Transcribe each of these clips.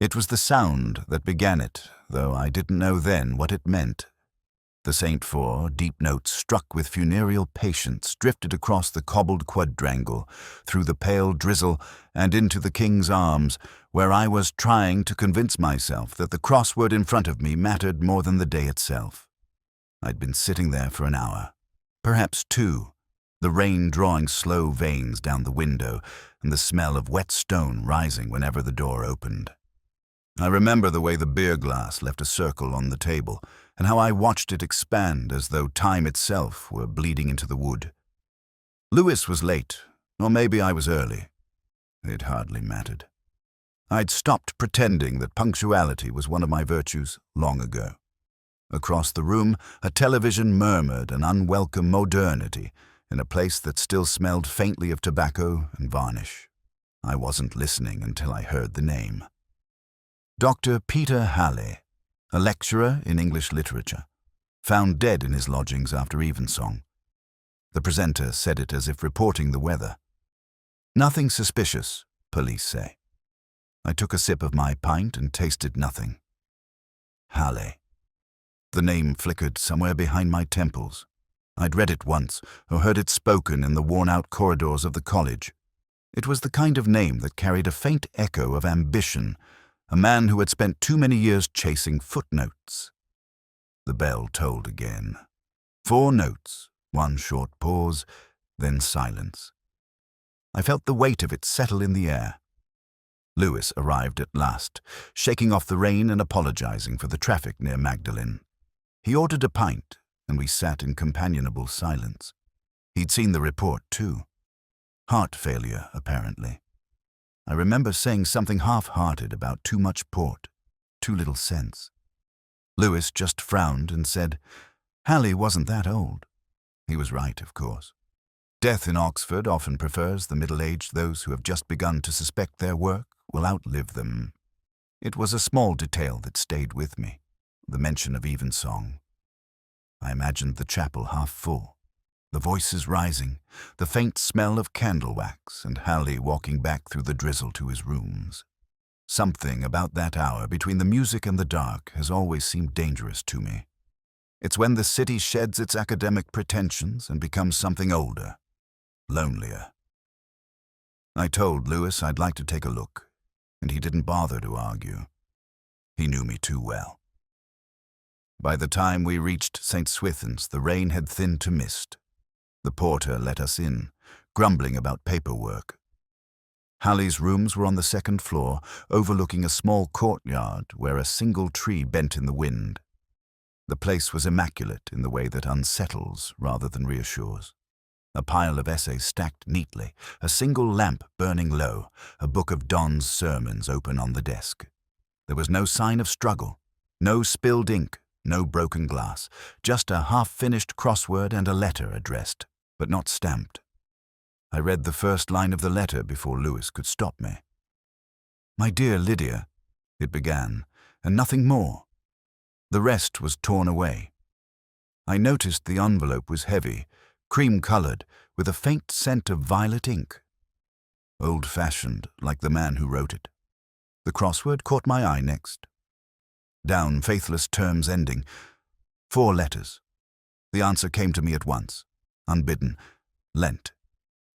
It was the sound that began it, though I didn't know then what it meant. The St. Four, deep notes struck with funereal patience, drifted across the cobbled quadrangle, through the pale drizzle, and into the King's Arms, where I was trying to convince myself that the crossword in front of me mattered more than the day itself. I'd been sitting there for an hour, perhaps two, the rain drawing slow veins down the window, and the smell of wet stone rising whenever the door opened. I remember the way the beer glass left a circle on the table, and how I watched it expand as though time itself were bleeding into the wood. Lewis was late, or maybe I was early. It hardly mattered. I'd stopped pretending that punctuality was one of my virtues long ago. Across the room, a television murmured an unwelcome modernity in a place that still smelled faintly of tobacco and varnish. I wasn't listening until I heard the name. Dr. Peter Halley, a lecturer in English literature, found dead in his lodgings after evensong. The presenter said it as if reporting the weather. Nothing suspicious, police say. I took a sip of my pint and tasted nothing. Halley. The name flickered somewhere behind my temples. I'd read it once, or heard it spoken in the worn-out corridors of the college. It was the kind of name that carried a faint echo of ambition, a man who had spent too many years chasing footnotes. The bell tolled again. 4 notes, 1 short pause, then silence. I felt the weight of it settle in the air. Lewis arrived at last, shaking off the rain and apologizing for the traffic near Magdalen. He ordered a pint, and we sat in companionable silence. He'd seen the report, too. Heart failure, apparently. I remember saying something half-hearted about too much port, too little sense. Lewis just frowned and said, Halley wasn't that old. He was right, of course. Death in Oxford often prefers the middle-aged. Those who have just begun to suspect their work will outlive them. It was a small detail that stayed with me, the mention of evensong. I imagined the chapel half full, the voices rising, the faint smell of candle wax, and Halley walking back through the drizzle to his rooms. Something about that hour between the music and the dark has always seemed dangerous to me. It's when the city sheds its academic pretensions and becomes something older, lonelier. I told Lewis I'd like to take a look, and he didn't bother to argue. He knew me too well. By the time we reached St. Swithin's, the rain had thinned to mist. The porter let us in, grumbling about paperwork. Halley's rooms were on the 2nd floor, overlooking a small courtyard where a single tree bent in the wind. The place was immaculate in the way that unsettles rather than reassures. A pile of essays stacked neatly, a single lamp burning low, a book of Don's sermons open on the desk. There was no sign of struggle, no spilled ink, no broken glass, just a half-finished crossword and a letter addressed, but not stamped. I read the first line of the letter before Lewis could stop me. "My dear Lydia," it began, and nothing more. The rest was torn away. I noticed the envelope was heavy, cream-colored, with a faint scent of violet ink. Old-fashioned, like the man who wrote it. The crossword caught my eye next. Down faithless terms ending. 4 letters. The answer came to me at once, unbidden, Lent.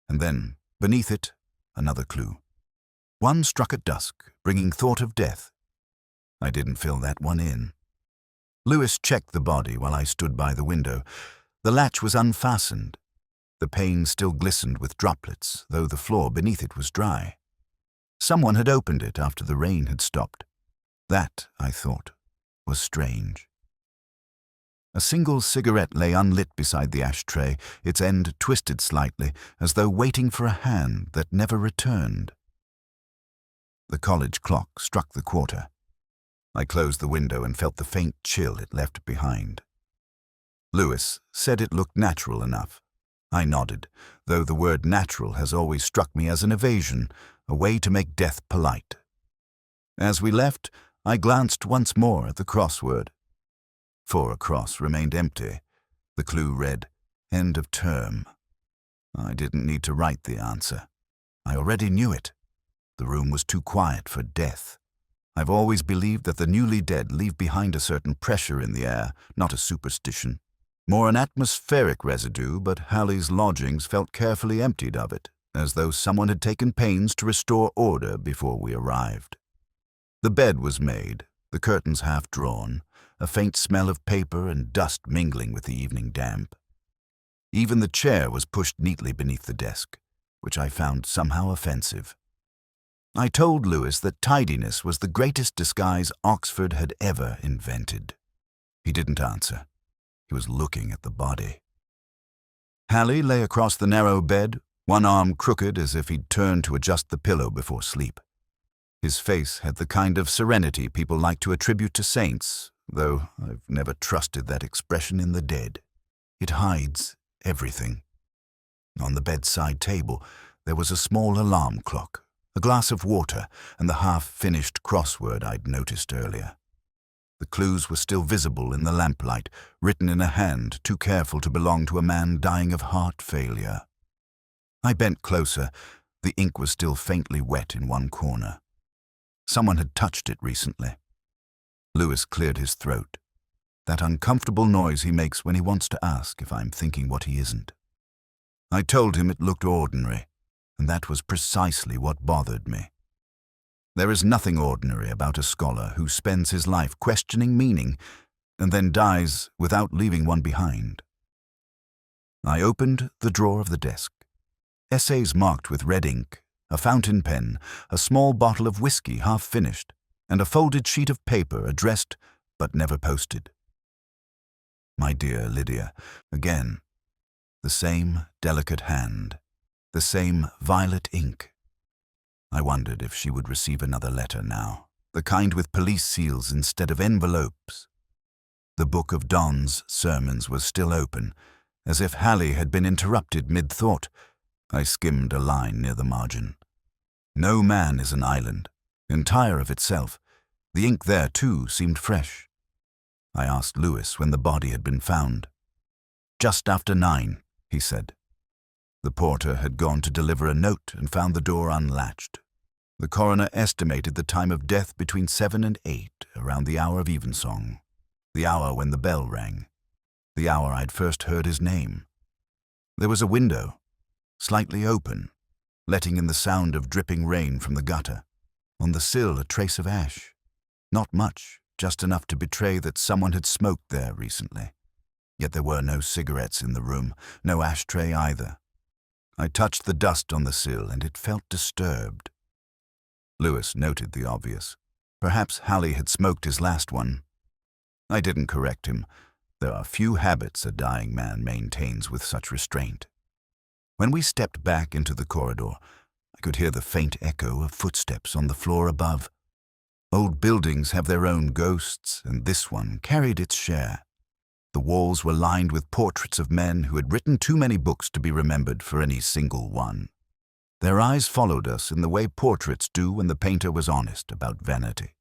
And then, beneath it, another clue. One struck at dusk, bringing thought of death. I didn't fill that one in. Lewis checked the body while I stood by the window. The latch was unfastened. The pane still glistened with droplets, though the floor beneath it was dry. Someone had opened it after the rain had stopped. That, I thought, was strange. A single cigarette lay unlit beside the ashtray, its end twisted slightly, as though waiting for a hand that never returned. The college clock struck the quarter. I closed the window and felt the faint chill it left behind. Lewis said it looked natural enough. I nodded, though the word natural has always struck me as an evasion, a way to make death polite. As we left, I glanced once more at the crossword. 4 across remained empty. The clue read, "End of term." I didn't need to write the answer. I already knew it. The room was too quiet for death. I've always believed that the newly dead leave behind a certain pressure in the air, not a superstition. More an atmospheric residue, but Hallie's lodgings felt carefully emptied of it, as though someone had taken pains to restore order before we arrived. The bed was made, the curtains half drawn, a faint smell of paper and dust mingling with the evening damp. Even the chair was pushed neatly beneath the desk, which I found somehow offensive. I told Lewis that tidiness was the greatest disguise Oxford had ever invented. He didn't answer. He was looking at the body. Hallie lay across the narrow bed, one arm crooked as if he'd turned to adjust the pillow before sleep. His face had the kind of serenity people like to attribute to saints, though I've never trusted that expression in the dead. It hides everything. On the bedside table, there was a small alarm clock, a glass of water, and the half-finished crossword I'd noticed earlier. The clues were still visible in the lamplight, written in a hand too careful to belong to a man dying of heart failure. I bent closer. The ink was still faintly wet in one corner. Someone had touched it recently. Lewis cleared his throat, that uncomfortable noise he makes when he wants to ask if I'm thinking what he isn't. I told him it looked ordinary, and that was precisely what bothered me. There is nothing ordinary about a scholar who spends his life questioning meaning and then dies without leaving one behind. I opened the drawer of the desk. Essays marked with red ink, a fountain pen, a small bottle of whisky half finished, and a folded sheet of paper addressed but never posted. My dear Lydia, again, the same delicate hand, the same violet ink. I wondered if she would receive another letter now, the kind with police seals instead of envelopes. The book of Don's sermons was still open, as if Hallie had been interrupted mid-thought. I skimmed a line near the margin. No man is an island, entire of itself. The ink there, too, seemed fresh. I asked Lewis when the body had been found. "Just after 9, he said. The porter had gone to deliver a note and found the door unlatched. The coroner estimated the time of death between 7 and 8, around the hour of evensong, the hour when the bell rang, the hour I'd first heard his name. There was a window, slightly open, letting in the sound of dripping rain from the gutter. On the sill, a trace of ash. Not much, just enough to betray that someone had smoked there recently. Yet there were no cigarettes in the room, no ashtray either. I touched the dust on the sill, and it felt disturbed. Lewis noted the obvious. Perhaps Hallie had smoked his last one. I didn't correct him. There are few habits a dying man maintains with such restraint. When we stepped back into the corridor, I could hear the faint echo of footsteps on the floor above. Old buildings have their own ghosts, and this one carried its share. The walls were lined with portraits of men who had written too many books to be remembered for any single one. Their eyes followed us in the way portraits do when the painter was honest about vanity.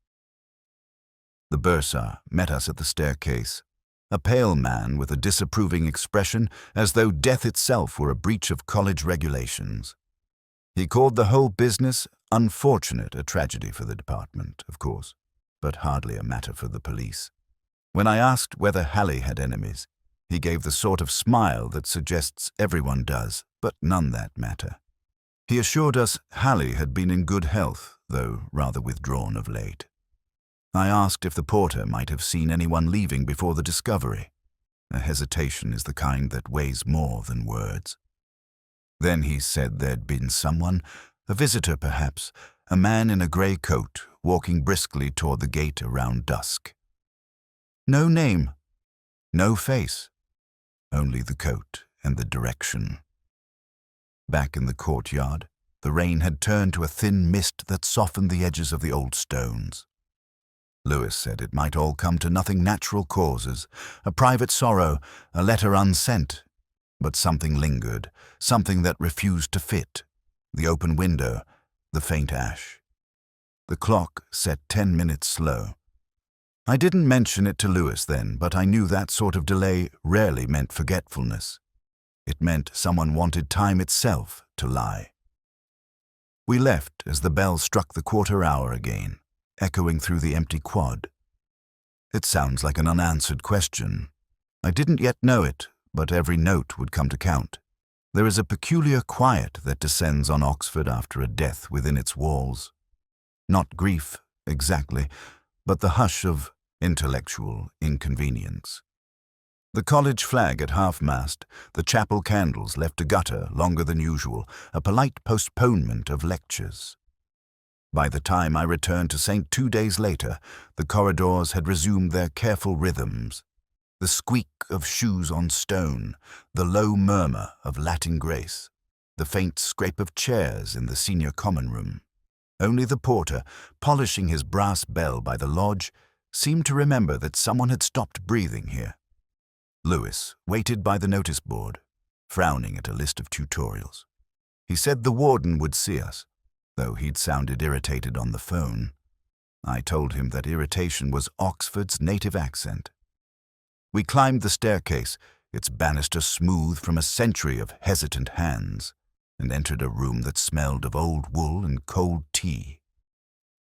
The bursar met us at the staircase, a pale man with a disapproving expression, as though death itself were a breach of college regulations. He called the whole business unfortunate, a tragedy for the department, of course, but hardly a matter for the police. When I asked whether Hallie had enemies, he gave the sort of smile that suggests everyone does, but none that matter. He assured us Hallie had been in good health, though rather withdrawn of late. I asked if the porter might have seen anyone leaving before the discovery. A hesitation is the kind that weighs more than words. Then he said there'd been someone, a visitor perhaps, a man in a grey coat, walking briskly toward the gate around dusk. No name, no face, only the coat and the direction. Back in the courtyard, the rain had turned to a thin mist that softened the edges of the old stones. Lewis said it might all come to nothing natural causes, a private sorrow, a letter unsent, but something lingered, something that refused to fit, the open window, the faint ash. The clock set 10 minutes slow. I didn't mention it to Lewis then, but I knew that sort of delay rarely meant forgetfulness. It meant someone wanted time itself to lie. We left as the bell struck the quarter hour again. echoing through the empty quad. It sounds like an unanswered question. I didn't yet know it, but every note would come to count. There is a peculiar quiet that descends on Oxford after a death within its walls. Not grief, exactly, but the hush of intellectual inconvenience. The college flag at half-mast, the chapel candles left a gutter longer than usual, a polite postponement of lectures. By the time I returned to St. 2 days later, the corridors had resumed their careful rhythms. The squeak of shoes on stone, the low murmur of Latin grace, the faint scrape of chairs in the senior common room. Only the porter, polishing his brass bell by the lodge, seemed to remember that someone had stopped breathing here. Lewis waited by the notice board, frowning at a list of tutorials. He said the warden would see us, though he'd sounded irritated on the phone. I told him that irritation was Oxford's native accent. We climbed the staircase, its banister smooth from a century of hesitant hands, and entered a room that smelled of old wool and cold tea.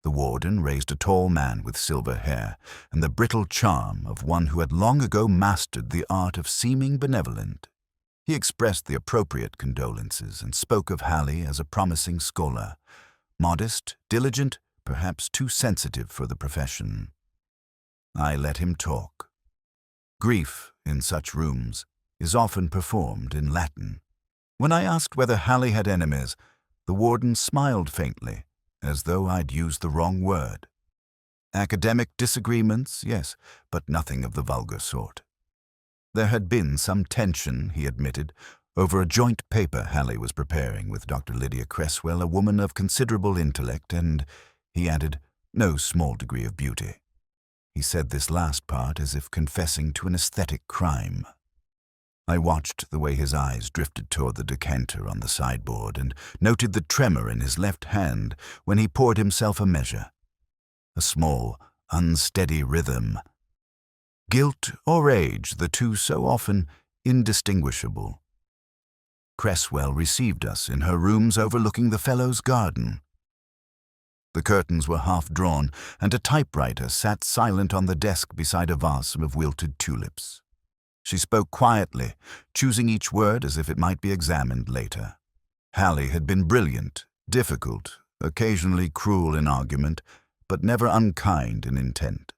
The warden raised a tall man with silver hair and the brittle charm of one who had long ago mastered the art of seeming benevolent. He expressed the appropriate condolences and spoke of Hilary as a promising scholar, modest, diligent, perhaps too sensitive for the profession. I let him talk. Grief, in such rooms, is often performed in Latin. When I asked whether Hilary had enemies, the warden smiled faintly, as though I'd used the wrong word. Academic disagreements, yes, but nothing of the vulgar sort. There had been some tension, he admitted, over a joint paper Hilary was preparing with Dr. Lydia Cresswell, a woman of considerable intellect and, he added, no small degree of beauty. He said this last part as if confessing to an aesthetic crime. I watched the way his eyes drifted toward the decanter on the sideboard and noted the tremor in his left hand when he poured himself a measure. A small, unsteady rhythm. Guilt or age, the two so often indistinguishable. Cresswell received us in her rooms overlooking the Fellows' garden. The curtains were half drawn, and a typewriter sat silent on the desk beside a vase of wilted tulips. She spoke quietly, choosing each word as if it might be examined later. Hilary had been brilliant, difficult, occasionally cruel in argument, but never unkind in intent.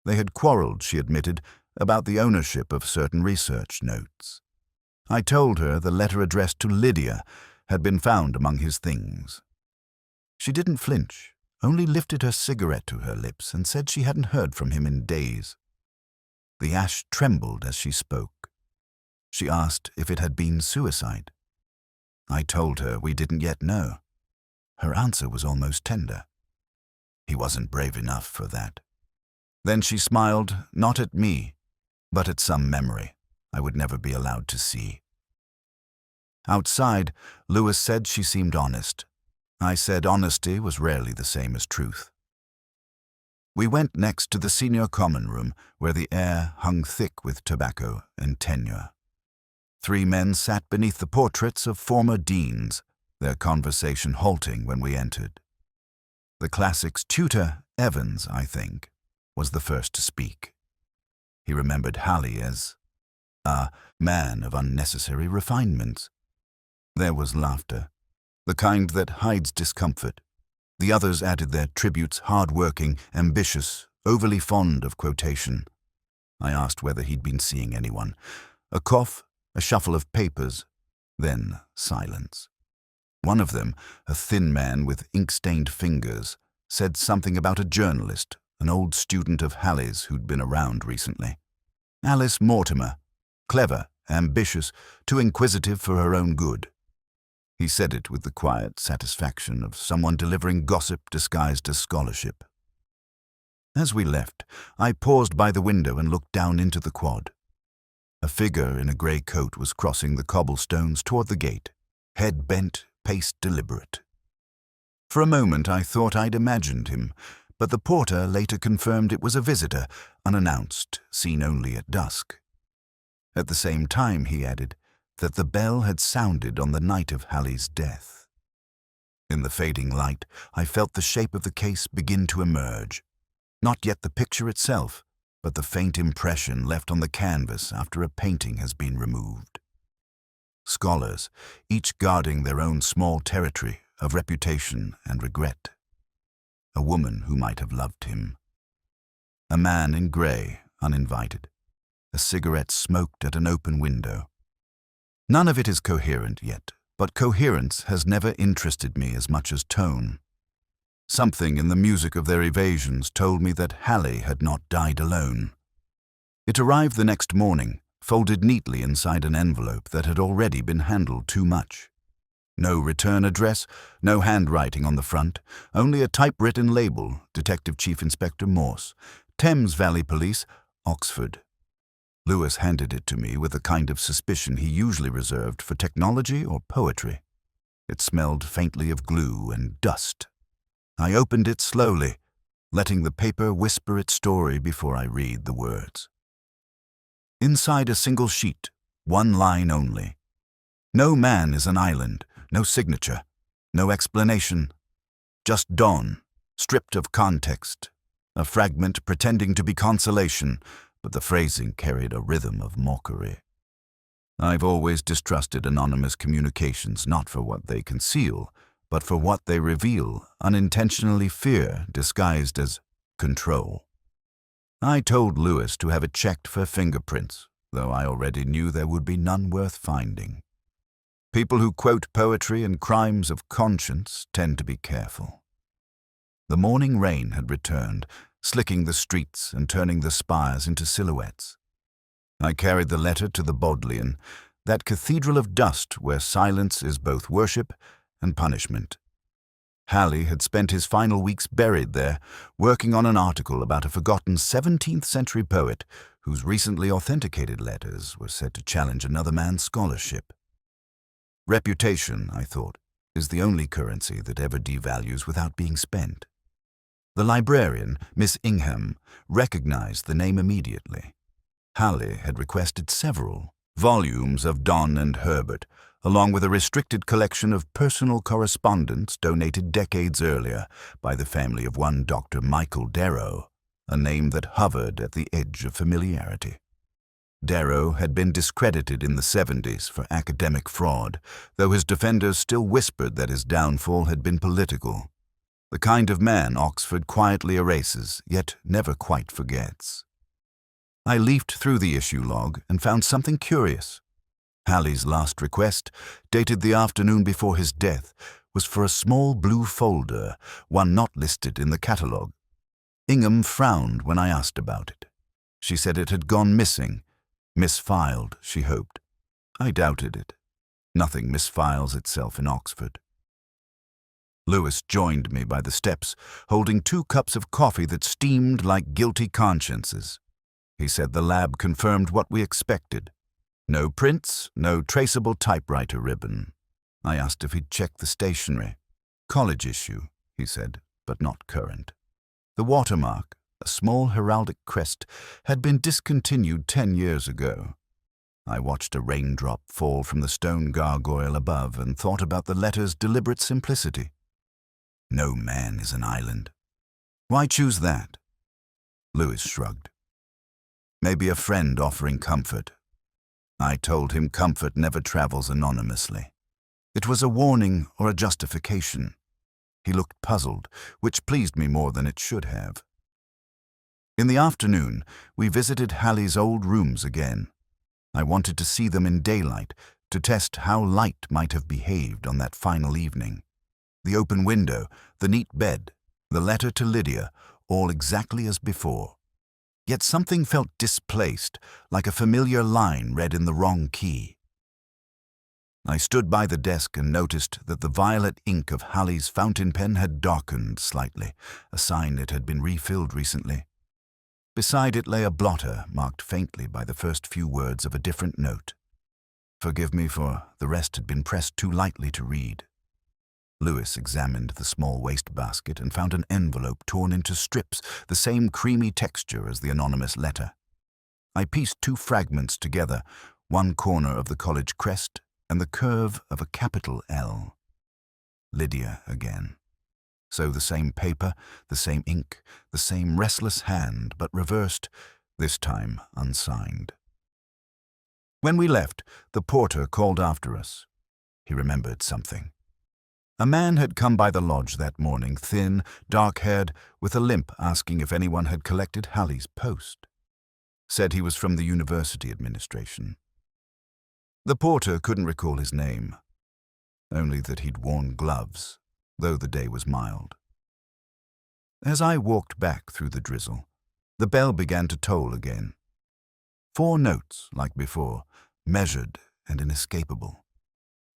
They had quarreled, she admitted, about the ownership of certain research notes. I told her the letter addressed to Lydia had been found among his things. She didn't flinch, only lifted her cigarette to her lips and said she hadn't heard from him in days. The ash trembled as she spoke. She asked if it had been suicide. I told her we didn't yet know. Her answer was almost tender. He wasn't brave enough for that. Then she smiled, not at me, but at some memory I would never be allowed to see. Outside, Lewis said she seemed honest. I said honesty was rarely the same as truth. We went next to the senior common room, where the air hung thick with tobacco and tenure. 3 men sat beneath the portraits of former deans, their conversation halting when we entered. The classics tutor, Evans, I think, was the first to speak. He remembered Hilary as a man of unnecessary refinements. There was laughter, the kind that hides discomfort. The others added their tributes, hard-working, ambitious, overly fond of quotation. I asked whether he'd been seeing anyone. A cough, a shuffle of papers, then silence. One of them, a thin man with ink-stained fingers, said something about a journalist, an old student of Hilary's who'd been around recently. Alice Mortimer, clever, ambitious, too inquisitive for her own good. He said it with the quiet satisfaction of someone delivering gossip disguised as scholarship. As we left, I paused by the window and looked down into the quad. A figure in a grey coat was crossing the cobblestones toward the gate, head bent, pace deliberate. For a moment I thought I'd imagined him, but the porter later confirmed it was a visitor, unannounced, seen only at dusk. At the same time, he added, that the bell had sounded on the night of Hilary's death. In the fading light, I felt the shape of the case begin to emerge. Not yet the picture itself, but the faint impression left on the canvas after a painting has been removed. Scholars, each guarding their own small territory of reputation and regret. A woman who might have loved him. A man in grey, uninvited. A cigarette smoked at an open window. None of it is coherent yet, but coherence has never interested me as much as tone. Something in the music of their evasions told me that Hallie had not died alone. It arrived the next morning, folded neatly inside an envelope that had already been handled too much. No return address, no handwriting on the front, only a typewritten label, Detective Chief Inspector Morse, Thames Valley Police, Oxford. Lewis handed it to me with the kind of suspicion he usually reserved for technology or poetry. It smelled faintly of glue and dust. I opened it slowly, letting the paper whisper its story before I read the words. Inside a single sheet, one line only. No man is an island, no signature, no explanation. Just dawn, stripped of context. A fragment pretending to be consolation, but the phrasing carried a rhythm of mockery. I've always distrusted anonymous communications not for what they conceal, but for what they reveal, unintentionally fear disguised as control. I told Lewis to have it checked for fingerprints, though I already knew there would be none worth finding. People who quote poetry and crimes of conscience tend to be careful. The morning rain had returned, slicking the streets and turning the spires into silhouettes. I carried the letter to the Bodleian, that cathedral of dust where silence is both worship and punishment. Hallie had spent his final weeks buried there, working on an article about a forgotten 17th-century poet whose recently authenticated letters were said to challenge another man's scholarship. Reputation, I thought, is the only currency that ever devalues without being spent. The librarian, Miss Ingham, recognized the name immediately. Hallie had requested several volumes of Donne and Herbert, along with a restricted collection of personal correspondence donated decades earlier by the family of one Dr. Michael Darrow, a name that hovered at the edge of familiarity. Darrow had been discredited in the 70s for academic fraud, though his defenders still whispered that his downfall had been political. The kind of man Oxford quietly erases, yet never quite forgets. I leafed through the issue log and found something curious. Hallie's last request, dated the afternoon before his death, was for a small blue folder, one not listed in the catalogue. Ingham frowned when I asked about it. She said it had gone missing. Misfiled, she hoped. I doubted it. Nothing misfiles itself in Oxford. Lewis joined me by the steps, holding 2 cups of coffee that steamed like guilty consciences. He said the lab confirmed what we expected. No prints, no traceable typewriter ribbon. I asked if he'd checked the stationery. College issue, he said, but not current. The watermark, a small heraldic crest, had been discontinued 10 years ago. I watched a raindrop fall from the stone gargoyle above and thought about the letter's deliberate simplicity. No man is an island. Why choose that? Lewis shrugged. Maybe a friend offering comfort. I told him comfort never travels anonymously. It was a warning or a justification. He looked puzzled, which pleased me more than it should have. In the afternoon, we visited Hallie's old rooms again. I wanted to see them in daylight, to test how light might have behaved on that final evening. The open window, the neat bed, the letter to Lydia, all exactly as before. Yet something felt displaced, like a familiar line read in the wrong key. I stood by the desk and noticed that the violet ink of Hallie's fountain pen had darkened slightly, a sign it had been refilled recently. Beside it lay a blotter marked faintly by the first few words of a different note. Forgive me, for the rest had been pressed too lightly to read. Lewis examined the small wastebasket and found an envelope torn into strips, the same creamy texture as the anonymous letter. I pieced 2 fragments together, one corner of the college crest and the curve of a capital L. Lydia again. So the same paper, the same ink, the same restless hand, but reversed, this time unsigned. When we left, the porter called after us. He remembered something. A man had come by the lodge that morning, thin, dark-haired, with a limp, asking if anyone had collected Hallie's post. Said he was from the university administration. The porter couldn't recall his name, only that he'd worn gloves, though the day was mild. As I walked back through the drizzle, the bell began to toll again. 4 notes, like before, measured and inescapable.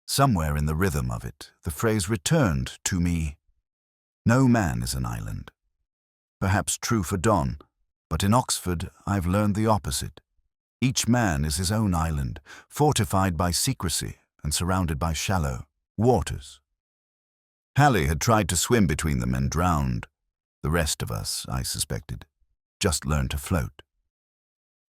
Somewhere in the rhythm of it, the phrase returned to me. No man is an island. Perhaps true for Don, but in Oxford I've learned the opposite. Each man is his own island, fortified by secrecy and surrounded by shallow waters. Hallie had tried to swim between them and drowned. The rest of us, I suspected, just learned to float.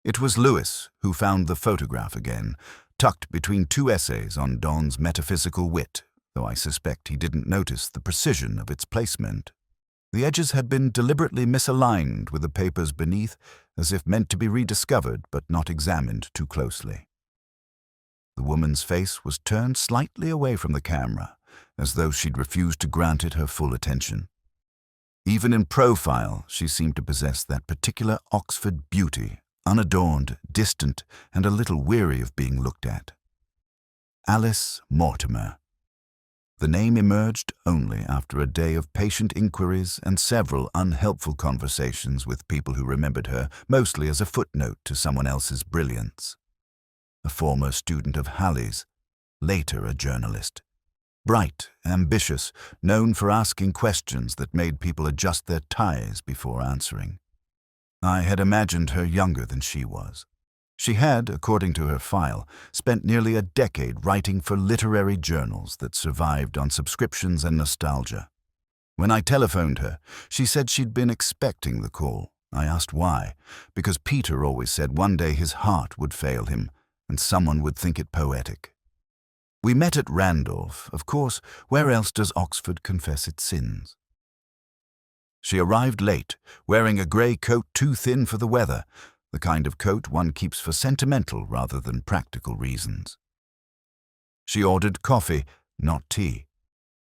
It was Lewis who found the photograph again, tucked between 2 essays on Don's metaphysical wit, though I suspect he didn't notice the precision of its placement. The edges had been deliberately misaligned with the papers beneath, as if meant to be rediscovered but not examined too closely. The woman's face was turned slightly away from the camera, as though she'd refused to grant it her full attention. Even in profile, she seemed to possess that particular Oxford beauty, unadorned, distant, and a little weary of being looked at. Alice Mortimer. The name emerged only after a day of patient inquiries and several unhelpful conversations with people who remembered her mostly as a footnote to someone else's brilliance. A former student of Hallie's, later a journalist. Bright, ambitious, known for asking questions that made people adjust their ties before answering. I had imagined her younger than she was. She had, according to her file, spent nearly a decade writing for literary journals that survived on subscriptions and nostalgia. When I telephoned her, she said she'd been expecting the call. I asked why, because Peter always said one day his heart would fail him, and someone would think it poetic. We met at Randolph, of course. Where else does Oxford confess its sins? She arrived late, wearing a grey coat too thin for the weather, the kind of coat one keeps for sentimental rather than practical reasons. She ordered coffee, not tea,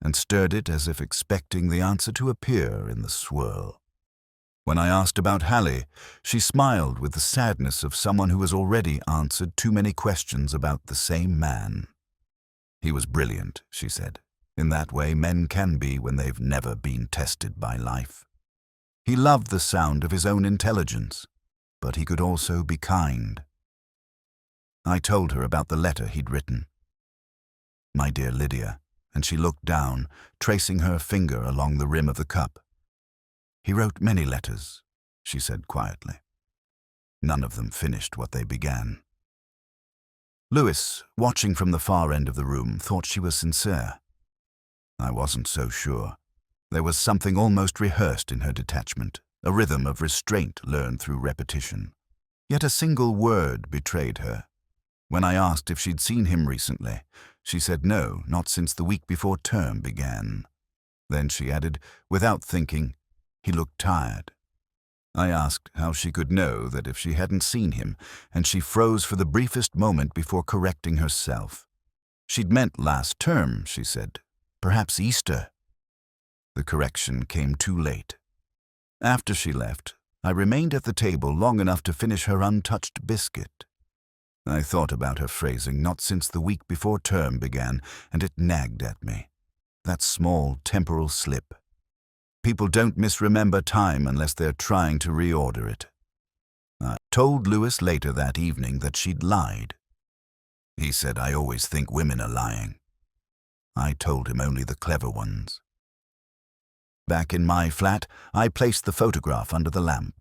and stirred it as if expecting the answer to appear in the swirl. When I asked about Hallie, she smiled with the sadness of someone who has already answered too many questions about the same man. He was brilliant, she said, in that way men can be when they've never been tested by life. He loved the sound of his own intelligence, but he could also be kind. I told her about the letter he'd written. My dear Lydia, and she looked down, tracing her finger along the rim of the cup. He wrote many letters, she said quietly. None of them finished what they began. Lewis, watching from the far end of the room, thought she was sincere. I wasn't so sure. There was something almost rehearsed in her detachment, a rhythm of restraint learned through repetition. Yet a single word betrayed her. When I asked if she'd seen him recently, she said no, not since the week before term began. Then she added, without thinking, he looked tired. I asked how she could know that if she hadn't seen him, and she froze for the briefest moment before correcting herself. She'd meant last term, she said. Perhaps Easter. The correction came too late. After she left, I remained at the table long enough to finish her untouched biscuit. I thought about her phrasing not since the week before term began, and it nagged at me. That small temporal slip. People don't misremember time unless they're trying to reorder it. I told Lewis later that evening that she'd lied. He said I always think women are lying. I told him only the clever ones. Back in my flat, I placed the photograph under the lamp.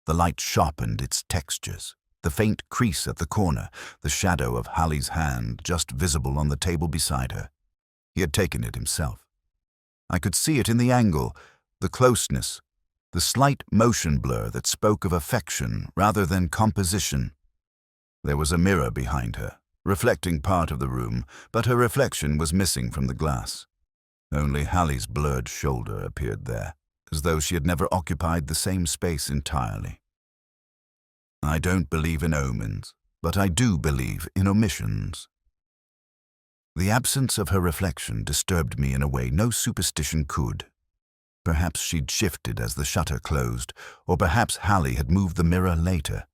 The light sharpened its textures. The faint crease at the corner, the shadow of Hallie's hand just visible on the table beside her. He had taken it himself. I could see it in the angle, the closeness, the slight motion blur that spoke of affection rather than composition. There was a mirror behind her, reflecting part of the room, but her reflection was missing from the glass. Only Hallie's blurred shoulder appeared there, as though she had never occupied the same space entirely. I don't believe in omens, but I do believe in omissions. The absence of her reflection disturbed me in a way no superstition could. Perhaps she'd shifted as the shutter closed, or perhaps Hallie had moved the mirror later.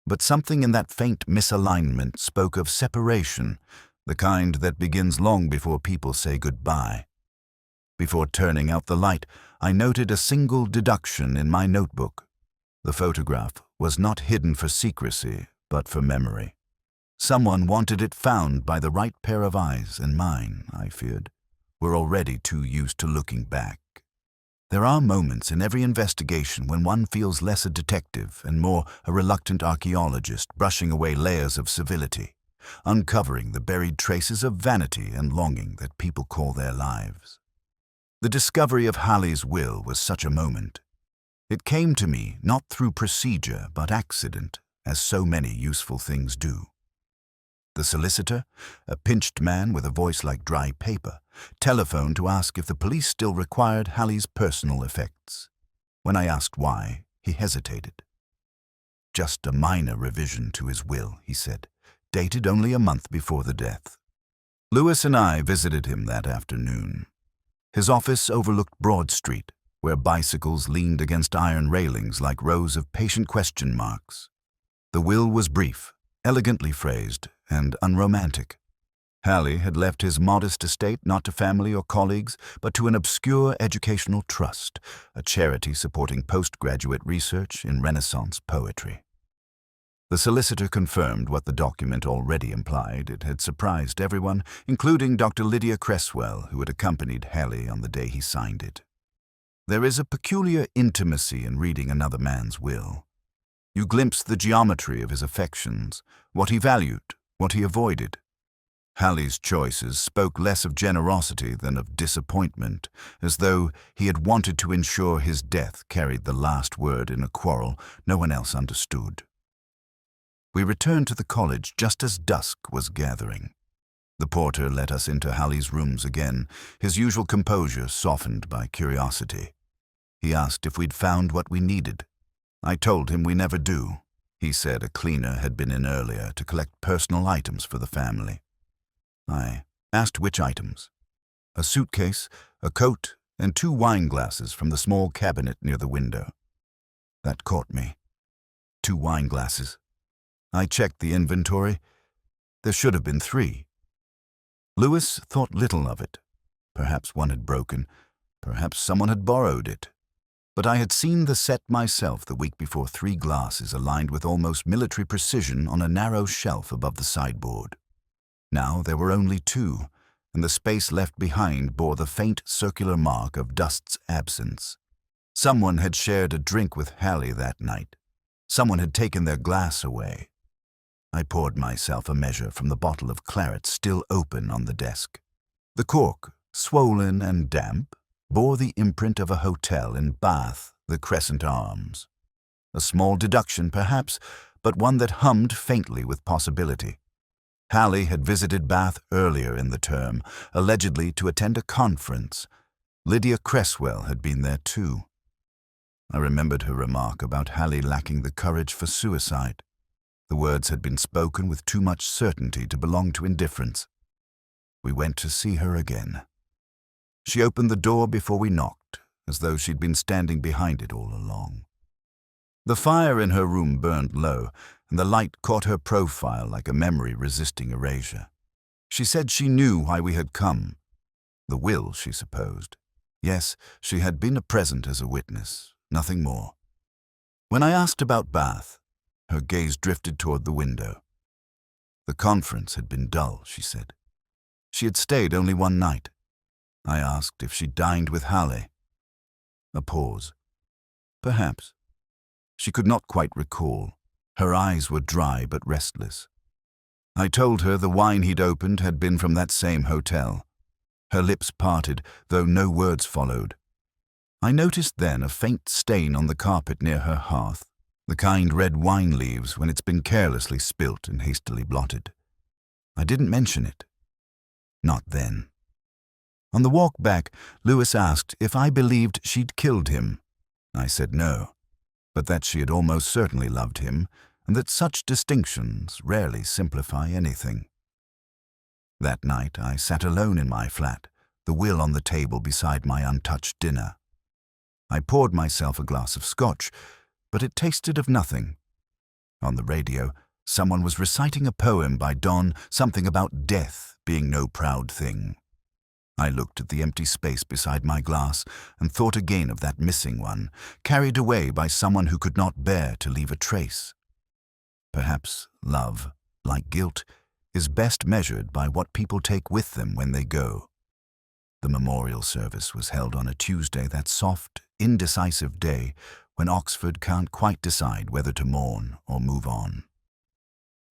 But something in that faint misalignment spoke of separation, the kind that begins long before people say goodbye. Before turning out the light, I noted a single deduction in my notebook. The photograph was not hidden for secrecy, but for memory. Someone wanted it found by the right pair of eyes, and mine, I feared, were already too used to looking back. There are moments in every investigation when one feels less a detective and more a reluctant archaeologist brushing away layers of civility, uncovering the buried traces of vanity and longing that people call their lives. The discovery of Hallie's will was such a moment. It came to me not through procedure but accident, as so many useful things do. The solicitor, a pinched man with a voice like dry paper, telephoned to ask if the police still required Hallie's personal effects. When I asked why, he hesitated. Just a minor revision to his will, he said, dated only a month before the death. Lewis and I visited him that afternoon. His office overlooked Broad Street, where bicycles leaned against iron railings like rows of patient question marks. The will was brief, elegantly phrased, and unromantic. Hallie had left his modest estate not to family or colleagues, but to an obscure educational trust, a charity supporting postgraduate research in Renaissance poetry. The solicitor confirmed what the document already implied. It had surprised everyone, including Dr. Lydia Cresswell, who had accompanied Hallie on the day he signed it. There is a peculiar intimacy in reading another man's will. You glimpse the geometry of his affections, what he valued, what he avoided. Hallie's choices spoke less of generosity than of disappointment, as though he had wanted to ensure his death carried the last word in a quarrel no one else understood. We returned to the college just as dusk was gathering. The porter let us into Hallie's rooms again, his usual composure softened by curiosity. He asked if we'd found what we needed. I told him we never do. He said a cleaner had been in earlier to collect personal items for the family. I asked which items. A suitcase, a coat, and 2 wine glasses from the small cabinet near the window. That caught me. 2 wine glasses. I checked the inventory. There should have been 3. Lewis thought little of it. Perhaps one had broken. Perhaps someone had borrowed it. But I had seen the set myself the week before, 3 glasses aligned with almost military precision on a narrow shelf above the sideboard. Now there were only 2, and the space left behind bore the faint circular mark of dust's absence. Someone had shared a drink with Hallie that night. Someone had taken their glass away. I poured myself a measure from the bottle of claret still open on the desk. The cork, swollen and damp, bore the imprint of a hotel in Bath, the Crescent Arms. A small deduction, perhaps, but one that hummed faintly with possibility. Hallie had visited Bath earlier in the term, allegedly to attend a conference. Lydia Cresswell had been there too. I remembered her remark about Hallie lacking the courage for suicide. The words had been spoken with too much certainty to belong to indifference. We went to see her again. She opened the door before we knocked, as though she'd been standing behind it all along. The fire in her room burned low, and the light caught her profile like a memory resisting erasure. She said she knew why we had come. The will, she supposed. Yes, she had been present as a witness, nothing more. When I asked about Bath, her gaze drifted toward the window. The conference had been dull, she said. She had stayed only one night. I asked if she dined with Hallie. A pause. Perhaps. She could not quite recall. Her eyes were dry but restless. I told her the wine he'd opened had been from that same hotel. Her lips parted, though no words followed. I noticed then a faint stain on the carpet near her hearth, the kind red wine leaves when it's been carelessly spilt and hastily blotted. I didn't mention it. Not then. On the walk back, Lewis asked if I believed she'd killed him. I said no, but that she had almost certainly loved him, and that such distinctions rarely simplify anything. That night I sat alone in my flat, the will on the table beside my untouched dinner. I poured myself a glass of scotch, but it tasted of nothing. On the radio, someone was reciting a poem by Donne, something about death being no proud thing. I looked at the empty space beside my glass and thought again of that missing one, carried away by someone who could not bear to leave a trace. Perhaps love, like guilt, is best measured by what people take with them when they go. The memorial service was held on a Tuesday, that soft, indecisive day when Oxford can't quite decide whether to mourn or move on.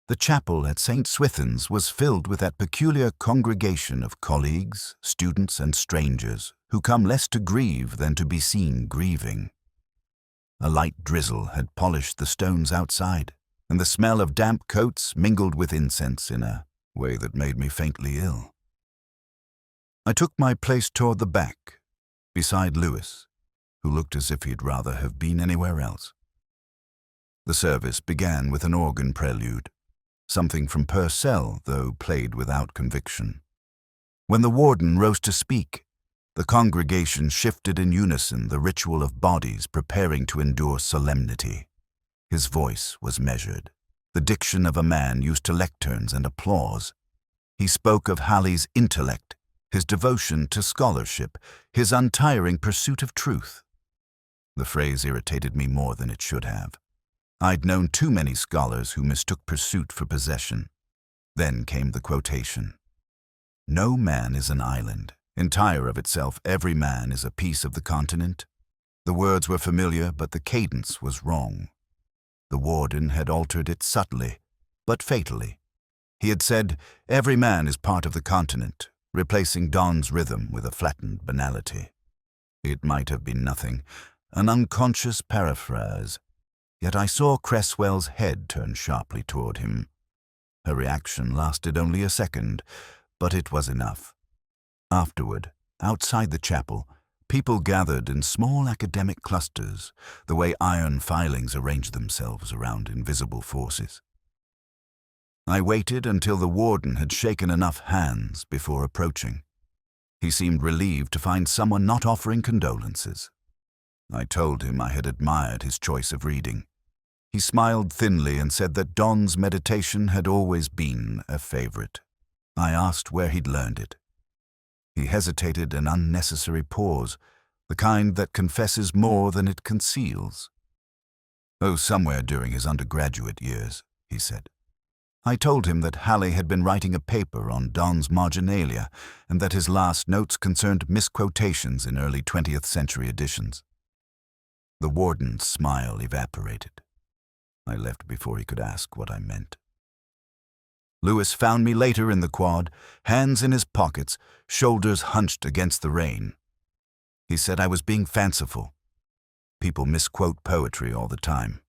The chapel at St. Swithin's was filled with that peculiar congregation of colleagues, students, and strangers who come less to grieve than to be seen grieving. A light drizzle had polished the stones outside, and the smell of damp coats mingled with incense in a way that made me faintly ill. I took my place toward the back, beside Lewis, who looked as if he'd rather have been anywhere else. The service began with an organ prelude, something from Purcell, though played without conviction. When the warden rose to speak, the congregation shifted in unison, the ritual of bodies preparing to endure solemnity. His voice was measured, the diction of a man used to lecterns and applause. He spoke of Halley's intellect, his devotion to scholarship, his untiring pursuit of truth. The phrase irritated me more than it should have. I'd known too many scholars who mistook pursuit for possession. Then came the quotation. No man is an island. Entire of itself, every man is a piece of the continent. The words were familiar, but the cadence was wrong. The warden had altered it subtly, but fatally. He had said, every man is part of the continent, replacing Donne's rhythm with a flattened banality. It might have been nothing, an unconscious paraphrase. Yet I saw Cresswell's head turn sharply toward him. Her reaction lasted only a second, but it was enough. Afterward, outside the chapel, people gathered in small academic clusters, the way iron filings arrange themselves around invisible forces. I waited until the warden had shaken enough hands before approaching. He seemed relieved to find someone not offering condolences. I told him I had admired his choice of reading. He smiled thinly and said that Donne's meditation had always been a favorite. I asked where he'd learned it. He hesitated, an unnecessary pause, the kind that confesses more than it conceals. Oh, somewhere during his undergraduate years, he said. I told him that Halley had been writing a paper on Donne's marginalia and that his last notes concerned misquotations in early 20th century editions. The warden's smile evaporated. I left before he could ask what I meant. Lewis found me later in the quad, hands in his pockets, shoulders hunched against the rain. He said I was being fanciful. People misquote poetry all the time.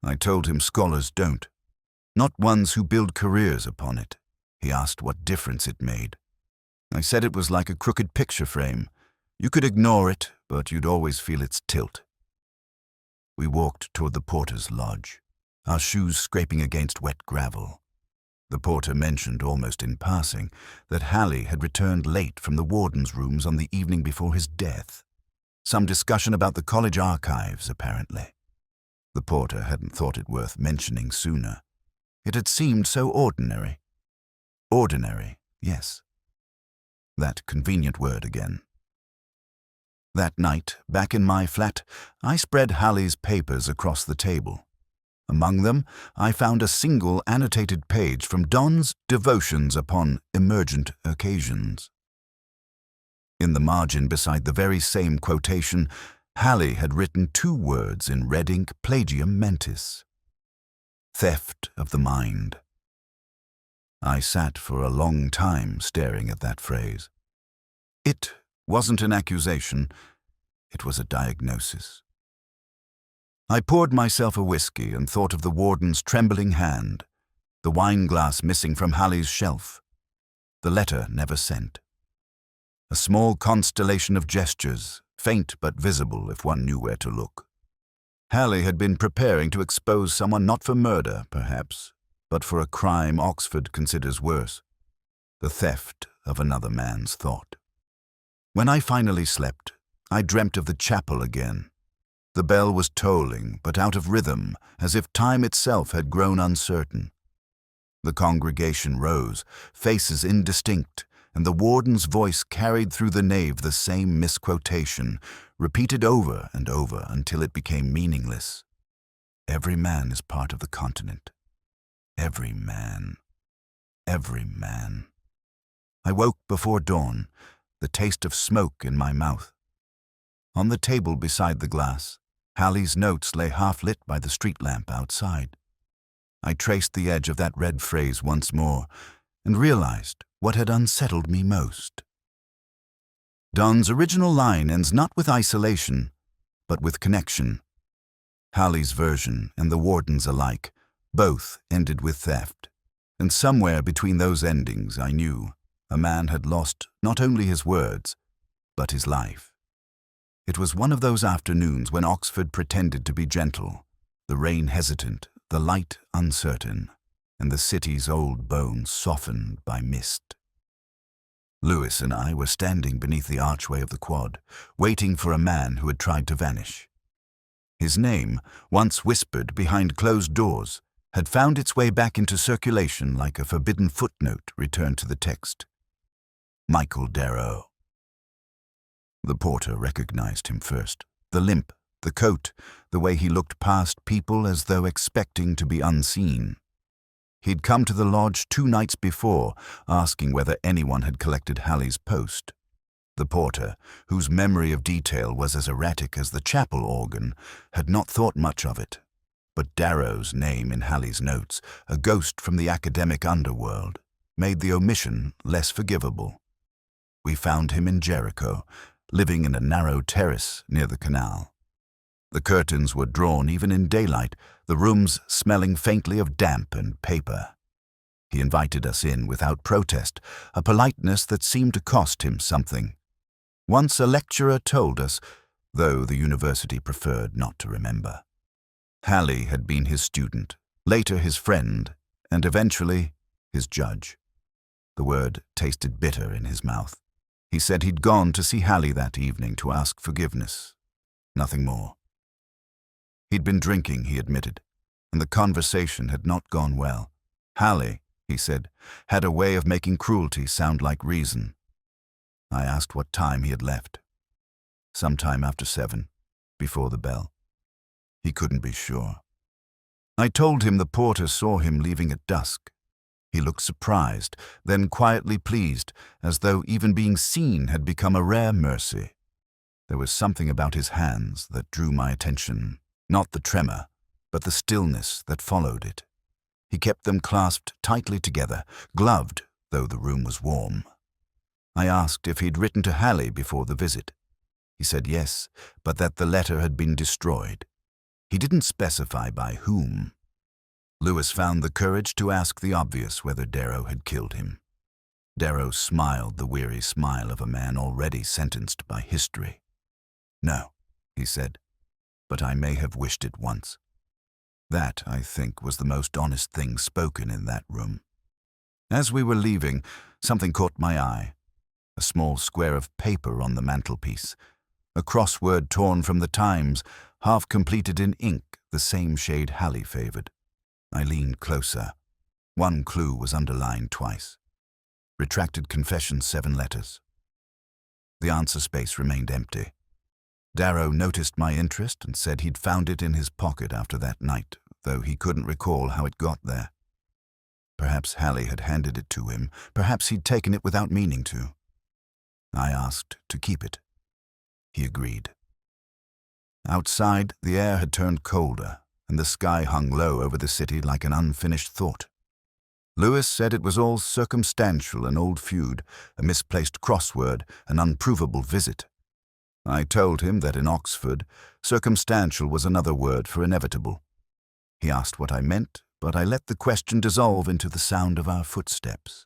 I told him scholars don't, not ones who build careers upon it. He asked what difference it made. I said it was like a crooked picture frame. You could ignore it, but you'd always feel its tilt. We walked toward the porter's lodge, our shoes scraping against wet gravel. The porter mentioned almost in passing that Halley had returned late from the warden's rooms on the evening before his death. Some discussion about the college archives, apparently. The porter hadn't thought it worth mentioning sooner. It had seemed so ordinary. Ordinary, yes. That convenient word again. That night, back in my flat, I spread Halley's papers across the table. Among them, I found a single annotated page from Donne's Devotions upon Emergent Occasions. In the margin beside the very same quotation, Halley had written 2 words in red ink, plagium mentis. Theft of the mind. I sat for a long time staring at that phrase. It wasn't an accusation, it was a diagnosis. I poured myself a whisky and thought of the warden's trembling hand, the wine glass missing from Halley's shelf, the letter never sent. a small constellation of gestures, faint but visible if one knew where to look. Hilary had been preparing to expose someone not for murder, perhaps, but for a crime Oxford considers worse, the theft of another man's thought. When I finally slept, I dreamt of the chapel again. The bell was tolling, but out of rhythm, as if time itself had grown uncertain. The congregation rose, faces indistinct, and the warden's voice carried through the nave the same misquotation, repeated over and over until it became meaningless. Every man is part of the continent. Every man. Every man. I woke before dawn, the taste of smoke in my mouth. On the table beside the glass, Hally's notes lay half-lit by the street lamp outside. I traced the edge of that red phrase once more and realized what had unsettled me most. Don's original line ends not with isolation, but with connection. Hally's version and the warden's alike, both ended with theft. And somewhere between those endings, I knew a man had lost not only his words, but his life. It was one of those afternoons when Oxford pretended to be gentle, the rain hesitant, the light uncertain, and the city's old bones softened by mist. Lewis and I were standing beneath the archway of the quad, waiting for a man who had tried to vanish. His name, once whispered behind closed doors, had found its way back into circulation like a forbidden footnote returned to the text. Michael Darrow. The porter recognized him first. The limp, the coat, the way he looked past people as though expecting to be unseen. He'd come to the lodge 2 nights before, asking whether anyone had collected Hally's post. The porter, whose memory of detail was as erratic as the chapel organ, had not thought much of it. But Darrow's name in Hally's notes, a ghost from the academic underworld, made the omission less forgivable. We found him in Jericho, living in a narrow terrace near the canal. The curtains were drawn even in daylight, the rooms smelling faintly of damp and paper. He invited us in without protest, a politeness that seemed to cost him something. Once a lecturer told us, though the university preferred not to remember. Hilary had been his student, later his friend, and eventually his judge. The word tasted bitter in his mouth. He said he'd gone to see Hilary that evening to ask forgiveness. Nothing more. He'd been drinking, he admitted, and the conversation had not gone well. Hilary, he said, had a way of making cruelty sound like reason. I asked what time he had left. Sometime after 7, before the bell. He couldn't be sure. I told him the porter saw him leaving at dusk. He looked surprised, then quietly pleased, as though even being seen had become a rare mercy. There was something about his hands that drew my attention, not the tremor, but the stillness that followed it. He kept them clasped tightly together, gloved, though the room was warm. I asked if he'd written to Hilary before the visit. He said yes, but that the letter had been destroyed. He didn't specify by whom. Lewis found the courage to ask the obvious whether Darrow had killed him. Darrow smiled the weary smile of a man already sentenced by history. No, he said, but I may have wished it once. That, I think, was the most honest thing spoken in that room. As we were leaving, something caught my eye. A small square of paper on the mantelpiece, a crossword torn from the Times, half completed in ink, the same shade Hilary favored. I leaned closer. One clue was underlined twice. Retracted confession 7 letters. The answer space remained empty. Darrow noticed my interest and said he'd found it in his pocket after that night, though he couldn't recall how it got there. Perhaps Hilary had handed it to him. Perhaps he'd taken it without meaning to. I asked to keep it. He agreed. Outside, the air had turned colder, and the sky hung low over the city like an unfinished thought. Lewis said it was all circumstantial, an old feud, a misplaced crossword, an unprovable visit. I told him that in Oxford, circumstantial was another word for inevitable. He asked what I meant, but I let the question dissolve into the sound of our footsteps.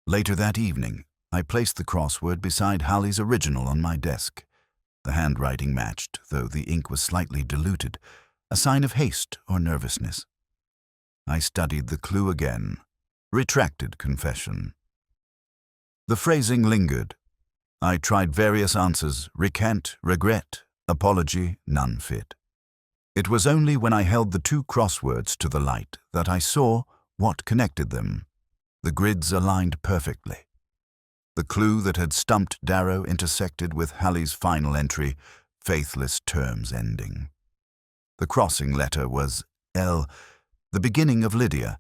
Later that evening, I placed the crossword beside Halley's original on my desk. The handwriting matched, though the ink was slightly diluted, a sign of haste or nervousness. I studied the clue again. Retracted confession. The phrasing lingered. I tried various answers: recant, regret, apology, none fit. It was only when I held the two crosswords to the light that I saw what connected them. The grids aligned perfectly. The clue that had stumped Darrow intersected with Halley's final entry, faithless terms ending. The crossing letter was L, the beginning of Lydia.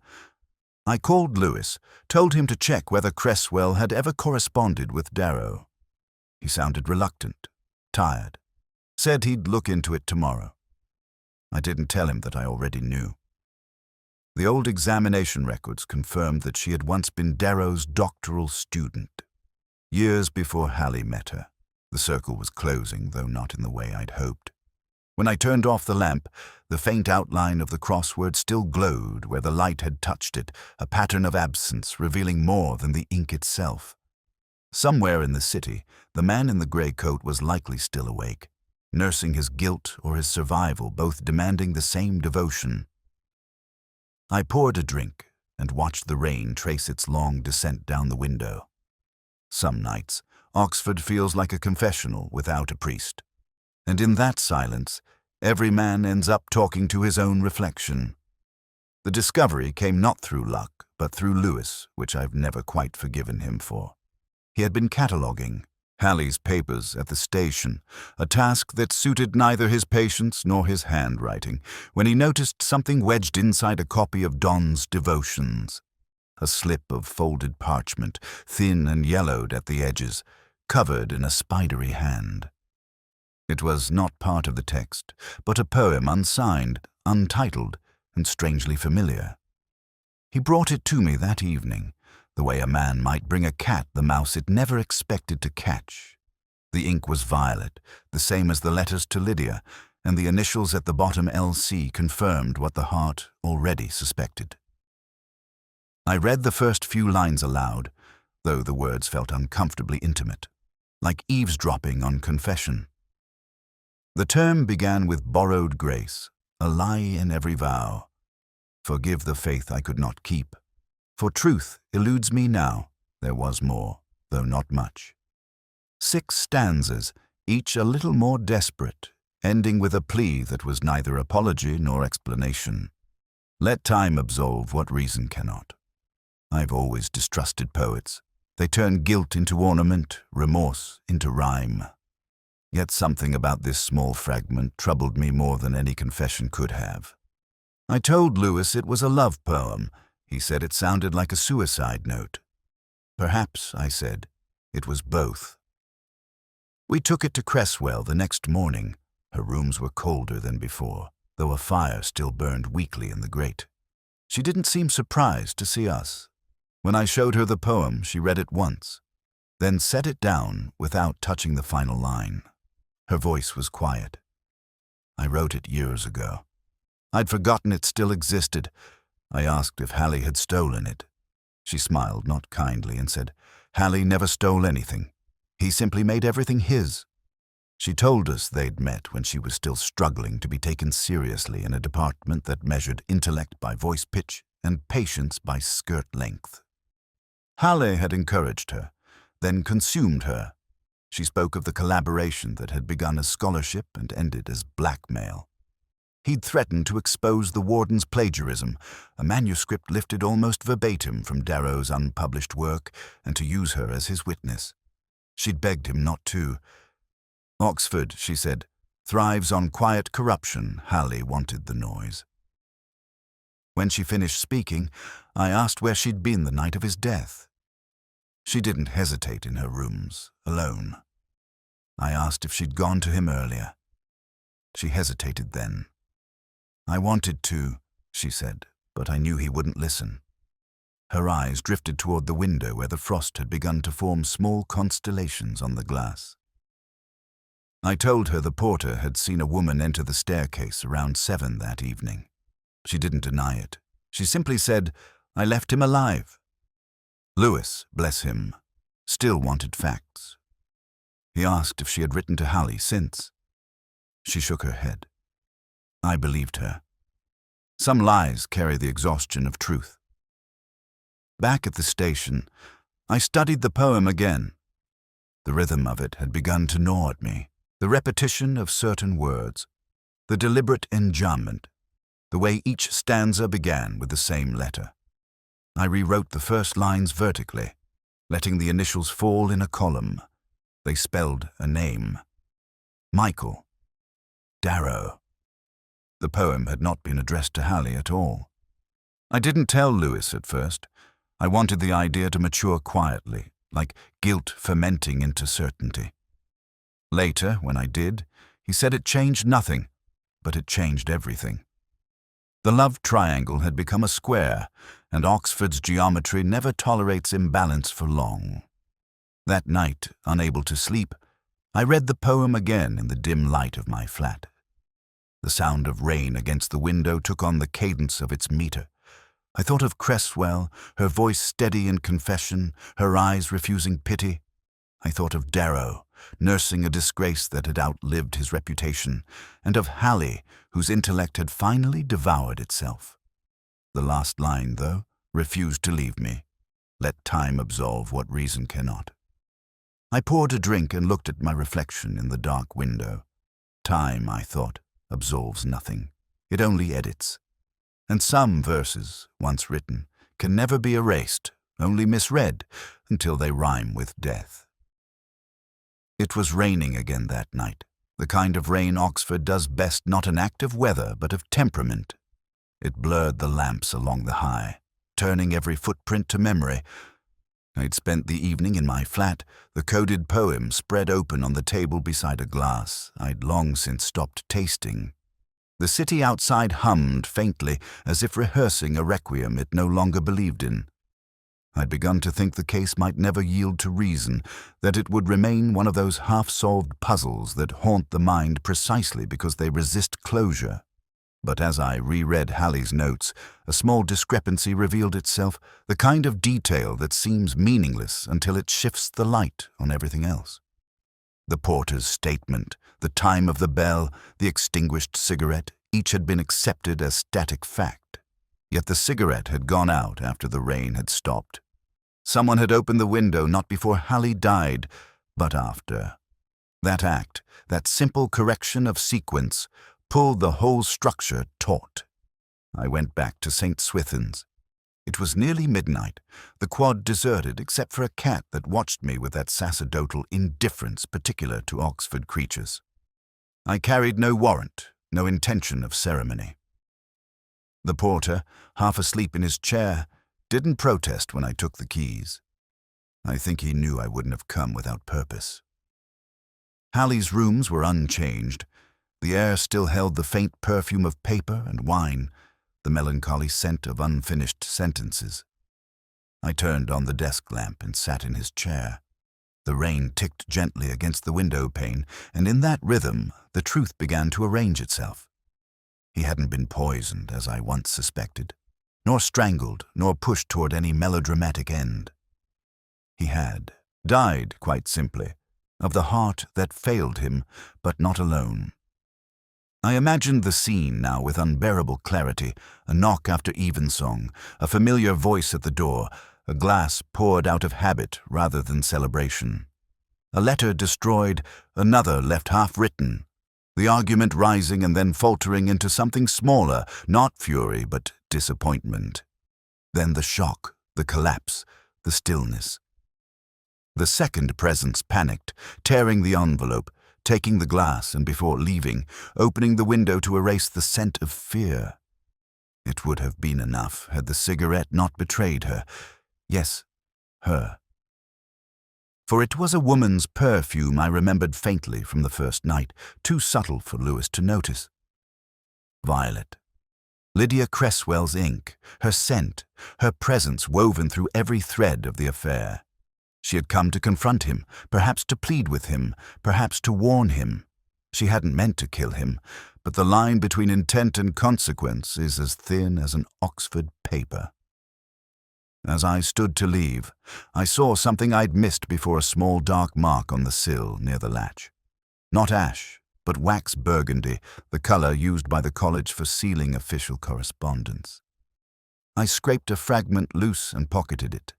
I called Lewis, told him to check whether Cresswell had ever corresponded with Darrow. He sounded reluctant, tired, said he'd look into it tomorrow. I didn't tell him that I already knew. The old examination records confirmed that she had once been Darrow's doctoral student. Years before Halley met her. The circle was closing, though not in the way I'd hoped. When I turned off the lamp, the faint outline of the crossword still glowed where the light had touched it, a pattern of absence revealing more than the ink itself. Somewhere in the city, the man in the grey coat was likely still awake, nursing his guilt or his survival, both demanding the same devotion. I poured a drink and watched the rain trace its long descent down the window. Some nights, Oxford feels like a confessional without a priest. And in that silence, every man ends up talking to his own reflection. The discovery came not through luck, but through Lewis, which I've never quite forgiven him for. He had been cataloguing Halley's papers at the station, a task that suited neither his patience nor his handwriting, when he noticed something wedged inside a copy of Donne's Devotions. A slip of folded parchment, thin and yellowed at the edges, covered in a spidery hand. It was not part of the text, but a poem unsigned, untitled, and strangely familiar. He brought it to me that evening, the way a man might bring a cat the mouse it never expected to catch. The ink was violet, the same as the letters to Lydia, and the initials at the bottom LC confirmed what the heart already suspected. I read the first few lines aloud, though the words felt uncomfortably intimate, like eavesdropping on confession. The term began with borrowed grace, a lie in every vow. Forgive the faith I could not keep. For truth eludes me now, there was more, though not much. 6 stanzas, each a little more desperate, ending with a plea that was neither apology nor explanation. Let time absolve what reason cannot. I've always distrusted poets. They turn guilt into ornament, remorse into rhyme. Yet something about this small fragment troubled me more than any confession could have. I told Lewis it was a love poem. He said it sounded like a suicide note. Perhaps, I said, it was both. We took it to Cresswell the next morning. Her rooms were colder than before, though a fire still burned weakly in the grate. She didn't seem surprised to see us. When I showed her the poem, she read it once, then set it down without touching the final line. Her voice was quiet. I wrote it years ago. I'd forgotten it still existed. I asked if Halley had stolen it. She smiled, not kindly, and said, Halley never stole anything. He simply made everything his. She told us they'd met when she was still struggling to be taken seriously in a department that measured intellect by voice pitch and patience by skirt length. Halley had encouraged her, then consumed her. She spoke of the collaboration that had begun as scholarship and ended as blackmail. He'd threatened to expose the warden's plagiarism, a manuscript lifted almost verbatim from Darrow's unpublished work, and to use her as his witness. She'd begged him not to. Oxford, she said, thrives on quiet corruption. Halley wanted the noise. When she finished speaking, I asked where she'd been the night of his death. She didn't hesitate in her rooms, alone. I asked if she'd gone to him earlier. She hesitated then. I wanted to, she said, but I knew he wouldn't listen. Her eyes drifted toward the window where the frost had begun to form small constellations on the glass. I told her the porter had seen a woman enter the staircase around 7 that evening. She didn't deny it. She simply said, I left him alive. Lewis, bless him, still wanted facts. He asked if she had written to Hallie since. She shook her head. I believed her. Some lies carry the exhaustion of truth. Back at the station, I studied the poem again. The rhythm of it had begun to gnaw at me. The repetition of certain words, the deliberate enjambment, the way each stanza began with the same letter. I rewrote the first lines vertically, letting the initials fall in a column. They spelled a name. Michael. Darrow. The poem had not been addressed to Hallie at all. I didn't tell Lewis at first. I wanted the idea to mature quietly, like guilt fermenting into certainty. Later, when I did, he said it changed nothing, but it changed everything. The love triangle had become a square, and Oxford's geometry never tolerates imbalance for long. That night, unable to sleep, I read the poem again in the dim light of my flat. The sound of rain against the window took on the cadence of its meter. I thought of Cresswell, her voice steady in confession, her eyes refusing pity. I thought of Darrow, nursing a disgrace that had outlived his reputation, and of Hallie, whose intellect had finally devoured itself. The last line, though, refused to leave me. Let time absolve what reason cannot. I poured a drink and looked at my reflection in the dark window. Time, I thought, absolves nothing. It only edits. And some verses, once written, can never be erased, only misread, until they rhyme with death. It was raining again that night, the kind of rain Oxford does best, not an act of weather, but of temperament. It blurred the lamps along the High, turning every footprint to memory. I'd spent the evening in my flat, the coded poem spread open on the table beside a glass I'd long since stopped tasting. The city outside hummed faintly, as if rehearsing a requiem it no longer believed in. I'd begun to think the case might never yield to reason, that it would remain one of those half-solved puzzles that haunt the mind precisely because they resist closure. But as I reread Hallie's notes, a small discrepancy revealed itself, the kind of detail that seems meaningless until it shifts the light on everything else. The porter's statement, the time of the bell, the extinguished cigarette, each had been accepted as static fact. Yet the cigarette had gone out after the rain had stopped. Someone had opened the window not before Hallie died, but after. That act, that simple correction of sequence, pulled the whole structure taut. I went back to St. Swithin's. It was nearly midnight, the quad deserted except for a cat that watched me with that sacerdotal indifference particular to Oxford creatures. I carried no warrant, no intention of ceremony. The porter, half asleep in his chair, didn't protest when I took the keys. I think he knew I wouldn't have come without purpose. Hallie's rooms were unchanged. The air still held the faint perfume of paper and wine, the melancholy scent of unfinished sentences. I turned on the desk lamp and sat in his chair. The rain ticked gently against the window pane, and in that rhythm the truth began to arrange itself. He hadn't been poisoned, as I once suspected, nor strangled, nor pushed toward any melodramatic end. He had died, quite simply, of the heart that failed him, but not alone. I imagined the scene now with unbearable clarity, a knock after evensong, a familiar voice at the door, a glass poured out of habit rather than celebration. A letter destroyed, another left half-written, the argument rising and then faltering into something smaller, not fury but disappointment. Then the shock, the collapse, the stillness. The second presence panicked, tearing the envelope, taking the glass, and before leaving, opening the window to erase the scent of fear. It would have been enough had the cigarette not betrayed her. Yes, her. For it was a woman's perfume I remembered faintly from the first night, too subtle for Lewis to notice. Violet. Lydia Cresswell's ink, her scent, her presence woven through every thread of the affair. She had come to confront him, perhaps to plead with him, perhaps to warn him. She hadn't meant to kill him, but the line between intent and consequence is as thin as an Oxford paper. As I stood to leave, I saw something I'd missed before, a small dark mark on the sill near the latch. Not ash, but wax burgundy, the color used by the college for sealing official correspondence. I scraped a fragment loose and pocketed it.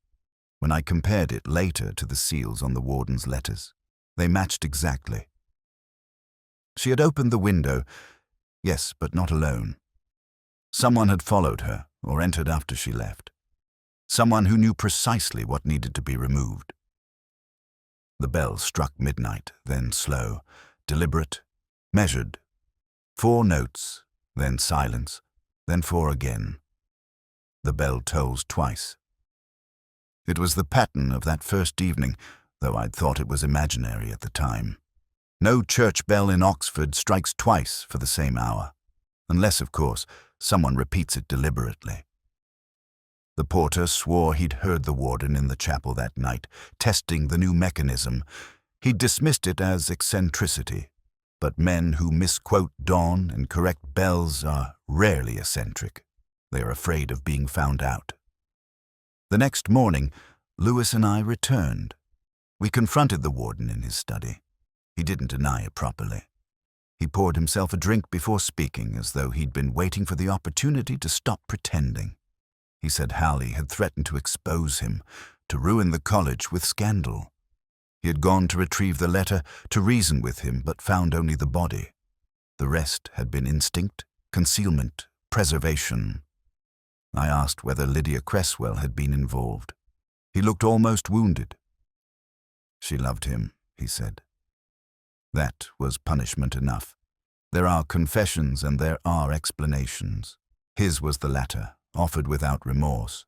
When I compared it later to the seals on the warden's letters, they matched exactly. She had opened the window, yes, but not alone. Someone had followed her or entered after she left. Someone who knew precisely what needed to be removed. The bell struck midnight, then slow, deliberate, measured. 4 notes, then silence, then 4 again. The bell tolls twice. It was the pattern of that first evening, though I'd thought it was imaginary at the time. No church bell in Oxford strikes twice for the same hour, unless, of course, someone repeats it deliberately. The porter swore he'd heard the warden in the chapel that night, testing the new mechanism. He'd dismissed it as eccentricity, but men who misquote dawn and correct bells are rarely eccentric. They are afraid of being found out. The next morning, Lewis and I returned. We confronted the warden in his study. He didn't deny it properly. He poured himself a drink before speaking, as though he'd been waiting for the opportunity to stop pretending. He said Hallie had threatened to expose him, to ruin the college with scandal. He had gone to retrieve the letter, to reason with him, but found only the body. The rest had been instinct, concealment, preservation. I asked whether Lydia Cresswell had been involved. He looked almost wounded. She loved him, he said. That was punishment enough. There are confessions and there are explanations. His was the latter, offered without remorse.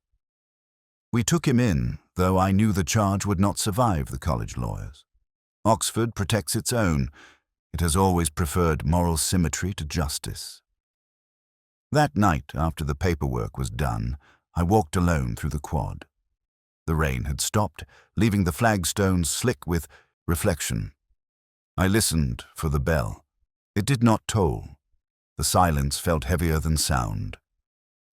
We took him in, though I knew the charge would not survive the college lawyers. Oxford protects its own. It has always preferred moral symmetry to justice. That night, after the paperwork was done, I walked alone through the quad. The rain had stopped, leaving the flagstones slick with reflection. I listened for the bell. It did not toll. The silence felt heavier than sound.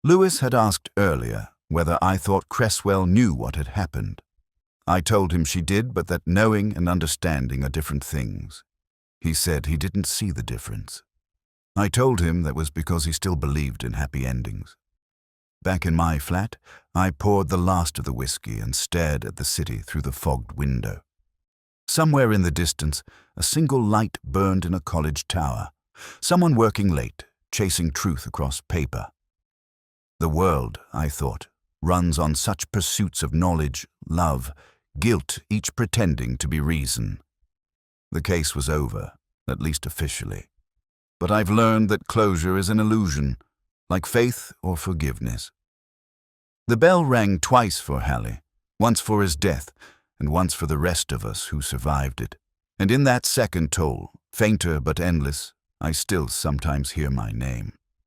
Lewis had asked earlier whether I thought Cresswell knew what had happened. I told him she did, but that knowing and understanding are different things. He said he didn't see the difference. I told him that was because he still believed in happy endings. Back in my flat, I poured the last of the whisky and stared at the city through the fogged window. Somewhere in the distance, a single light burned in a college tower. Someone working late, chasing truth across paper. The world, I thought, runs on such pursuits of knowledge, love, guilt, each pretending to be reason. The case was over, at least officially. But I've learned that closure is an illusion, like faith or forgiveness. The bell rang twice for Hallie, once for his death, and once for the rest of us who survived it. And in that second toll, fainter but endless, I still sometimes hear my name.